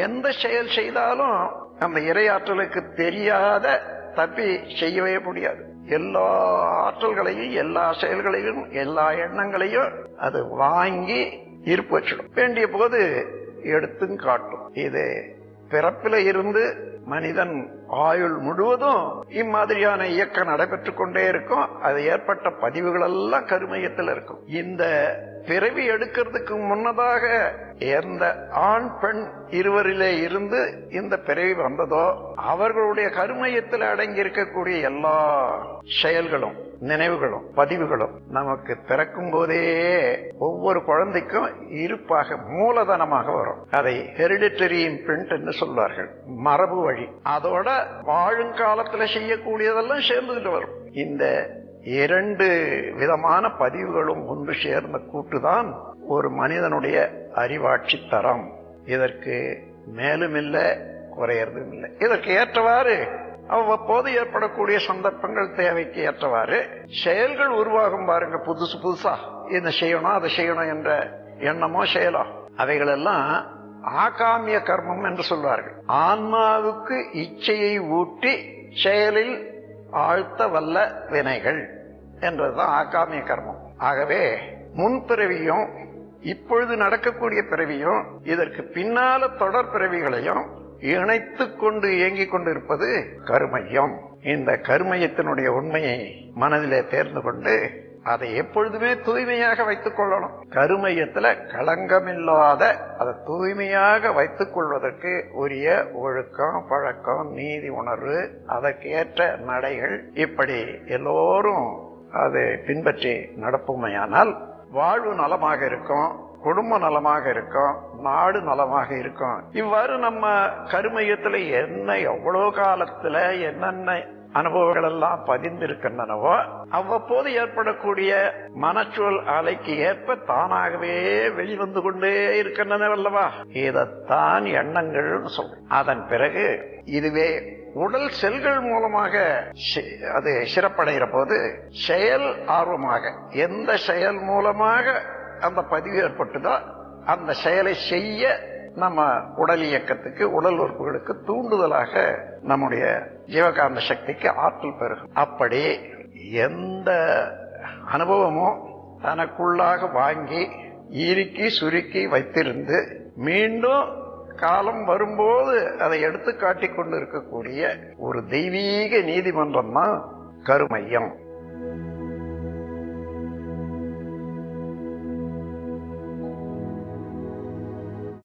எந்த செயல் செய்தாலும் அந்த இறையாற்றலுக்கு தெரியாத தப்பி செய்யவே முடியாது. எல்லா ஆற்றல்களையும், எல்லா செயல்களையும், எல்லா எண்ணங்களையும் அது வாங்கி இருப்பு வச்சிடும். வேண்டிய போது எடுத்தும் காட்டும். இது பிறப்பில இருந்து மனிதன் ஆயுள் முழுவதும் இம்மாதிரியான இயக்கம் நடைபெற்றுக் கொண்டே இருக்கும். அது ஏற்பட்ட பதிவுகள் எல்லாம் கருமையத்தில் இருக்கும். இந்த பிறவி எடுக்கிறதுக்கு முன்னதாக எந்த ஆண் பெண் இருவரிலே இருந்து இந்த பிறவி வந்ததோ அவர்களுடைய கருமையத்தில் அடங்கி இருக்கக்கூடிய எல்லா செயல்களும், நினைவுகளும், பதிவுகளும் நமக்கு பிறக்கும் போதே ஒவ்வொரு குழந்தைக்கும் இருப்பாக, மூலதனமாக வரும். அதை ஹெரிடிட்டரி இம்பிரிண்ட் என்று சொல்வார்கள், மரபு வழி. அதோட வாழுங்காலத்துல செய்யக்கூடியதெல்லாம் சேர்ந்துட்டு வரும். இந்த 2 விதமான பதிவுகளும் ஒன்று சேர்ந்த கூட்டுதான் ஒரு மனிதனுடைய அறிவாட்சி தரம். இதற்கு மேலும் இல்லை, குறையறதும் இல்லை. இதற்கு ஏற்றவாறு அவ்வப்போது ஏற்படக்கூடிய சந்தர்ப்பங்கள், தேவைக்கு ஏற்றவாறு செயல்கள் உருவாகும். பாருங்க, புதுசு புதுசா இதை செய்யணும் அதை செய்யணும் என்ற எண்ணமோ செயலோ, அவைகள் எல்லாம் ஆகாமிய கர்மம் என்று சொல்வார்கள். ஆன்மாவுக்கு இச்சையை ஊட்டி செயலில் ஆழ்த்த வல்ல வினைகள் என்றதுதான் ஆகாமிய கர்மம். ஆகவே முன்பிறவியும் இப்பொழுது நடக்கக்கூடிய பிறவியும் இதற்கு பின்னால தொடர் பிறவிகளையும் இணைத்துக் கொண்டு இயங்கிக் கொண்டிருப்பது கருமையம். இந்த கருமையத்தினுடைய உண்மையை மனதிலே தேர்ந்து கொண்டு அதை எப்பொழுதுமே தூய்மையாக வைத்துக் கொள்ளணும். கருமையத்துல களங்கமில்லாத அதை தூய்மையாக வைத்துக் கொள்வதற்கு உரிய ஒழுக்கம், பழக்கம், நீதி உணர்வு, அதற்கு ஏற்ற நடைகள், இப்படி எல்லோரும் அதை பின்பற்றி நடப்புமையானால் வாழ்வு நலமாக இருக்கும், குடும்பம் நலமாக இருக்கும், நாடு நலமாக இருக்கும். இவ்வாறு நம்ம கருமையத்துல எவ்வளவு காலத்துல என்னென்ன அனுபவங்கள் எல்லாம் பதிந்திருக்கின்றனவோ அவ்வப்போது ஏற்படக்கூடிய மனச்சூழல் அலைக்கு ஏற்ப தானாகவே வெளிவந்து கொண்டே இருக்கின்றனவல்லவா, இதைத்தான் எண்ணங்கள் சொல்றோம். அதன் பிறகு இதுவே உடல் செல்கள் மூலமாக அது சிறப்படைகிற போது செயல் ஆர்வமாக, எந்த செயல் மூலமாக அந்த பதிவு ஏற்பட்டுதோ அந்த செயலை செய்ய நம்ம உடல் இயக்கத்துக்கு, உடல் உறுப்புகளுக்கு தூண்டுதலாக நம்முடைய ஜீவகாந்த சக்திக்கு ஆற்றல் பெறும். அப்படி எந்த அனுபவமும் தனக்குள்ளாக வாங்கி இறுக்கி சுருக்கி வைத்திருந்து மீண்டும் காலம் வரும்போது அதை எடுத்து காட்டிக் கொண்டு இருக்கக்கூடிய ஒரு தெய்வீக நீதிமன்றம் தான் கருமையம்.